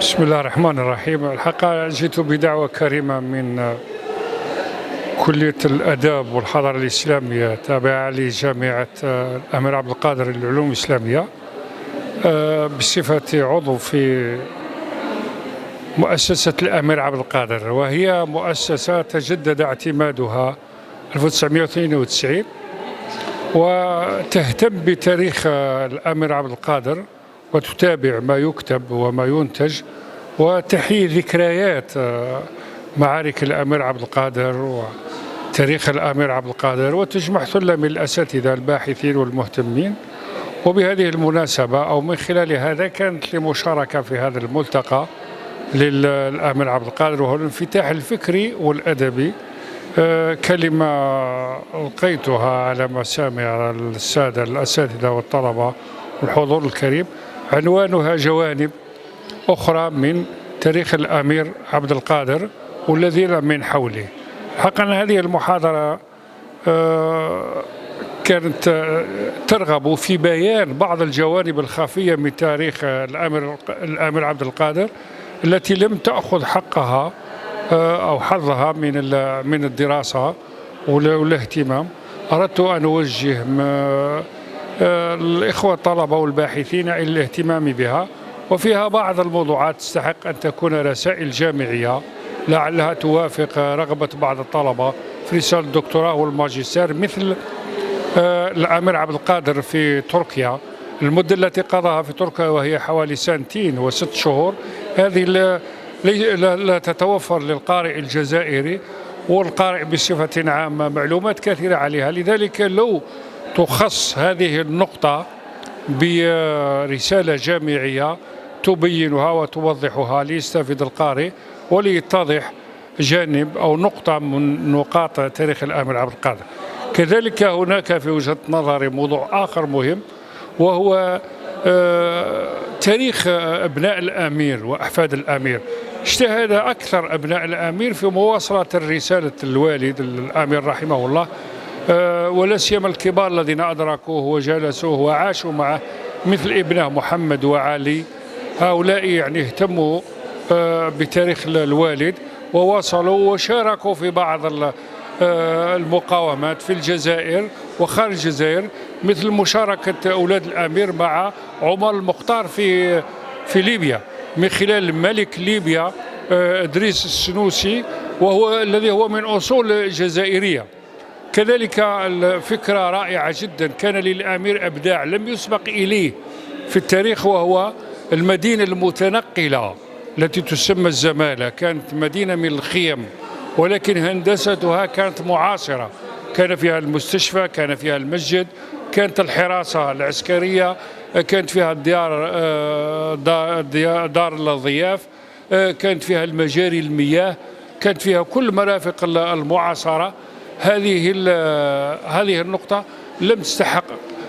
بسم الله الرحمن الرحيم. الحقيقة جئت بدعوة كريمة من كلية الآداب والحضارة الإسلامية تابعة لجامعة الأمير عبد القادر للعلوم الإسلامية، بصفتي عضو في مؤسسة الأمير عبد القادر، وهي مؤسسة تجدد اعتمادها 1992 وتهتم بتاريخ الأمير عبد القادر وتتابع ما يكتب وما ينتج وتحيي ذكريات معارك الأمير عبد القادر وتاريخ الأمير عبد القادر، وتجمع ثلة من الأساتذة الباحثين والمهتمين. وبهذه المناسبة أو من خلال هذا كانت لي مشاركة في هذا الملتقى للأمير عبد القادر، وهو الانفتاح الفكري والأدبي. كلمة ألقيتها على مسامع السادة الأساتذة والطلبة والحضور الكريم عنوانها جوانب أخرى من تاريخ الأمير عبد القادر والذين من حوله. حقا هذه المحاضرة كانت ترغب في بيان بعض الجوانب الخفية من تاريخ الأمير عبد القادر التي لم تأخذ حقها أو حظها من الدراسة والاهتمام. أردت أن أوجه الإخوة الطلبة والباحثين إلى الاهتمام بها، وفيها بعض الموضوعات تستحق أن تكون رسائل جامعية لعلها توافق رغبة بعض الطلبة في رسالة الدكتوراه والماجستير، مثل الأمير عبد القادر في تركيا، المدة التي قضاها في تركيا وهي حوالي 2 سنين و6 شهور. هذه لا تتوفر للقارئ الجزائري والقارئ بصفة عامة معلومات كثيرة عليها، لذلك لو تخص هذه النقطة برسالة جامعية تبينها وتوضحها ليستفيد القارئ وليتضح جانب أو نقطة من نقاط تاريخ الأمير عبد القادر. كذلك هناك في وجهة نظري موضوع آخر مهم، وهو تاريخ أبناء الأمير وأحفاد الأمير. اجتهد أكثر أبناء الأمير في مواصلة رسالة الوالد الأمير رحمه الله، ولا سيما الكبار الذين أدركوه وجلسوه وعاشوا معه مثل ابنه محمد وعلي. هؤلاء يعني اهتموا بتاريخ الوالد وواصلوا وشاركوا في بعض المقاومات في الجزائر وخارج الجزائر، مثل مشاركة أولاد الأمير مع عمر المختار في ليبيا من خلال ملك ليبيا إدريس السنوسي، وهو الذي هو من أصول جزائرية. كذلك الفكرة رائعة جدا، كان للأمير أبداع لم يسبق إليه في التاريخ، وهو المدينة المتنقلة التي تسمى الزمالة. كانت مدينة من الخيم ولكن هندستها كانت معاصرة، كان فيها المستشفى، كان فيها المسجد، كانت الحراسة العسكرية، كانت فيها دار الضياف، كانت فيها المجاري المياه، كانت فيها كل مرافق المعاصرة. هذه النقطة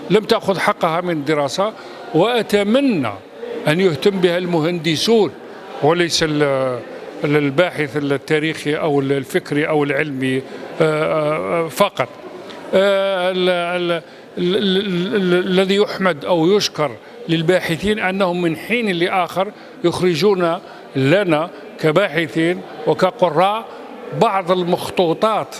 لم تأخذ حقها من الدراسة، وأتمنى أن يهتم بها المهندسون وليس الباحث التاريخي أو الفكري أو العلمي فقط. الذي يحمد أو يشكر للباحثين أنهم من حين لآخر يخرجون لنا كباحثين وكقراء بعض المخطوطات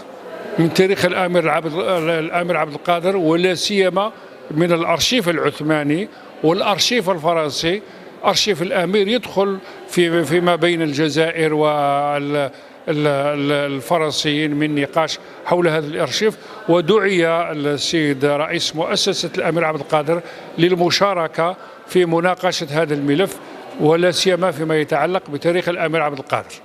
من تاريخ الأمير عبد القادر، ولا سيما من الأرشيف العثماني والأرشيف الفرنسي. أرشيف الأمير يدخل فيما بين الجزائر والفرنسيين من نقاش حول هذا الأرشيف، ودعي السيد رئيس مؤسسة الأمير عبد القادر للمشاركة في مناقشة هذا الملف، ولا سيما فيما يتعلق بتاريخ الأمير عبد القادر.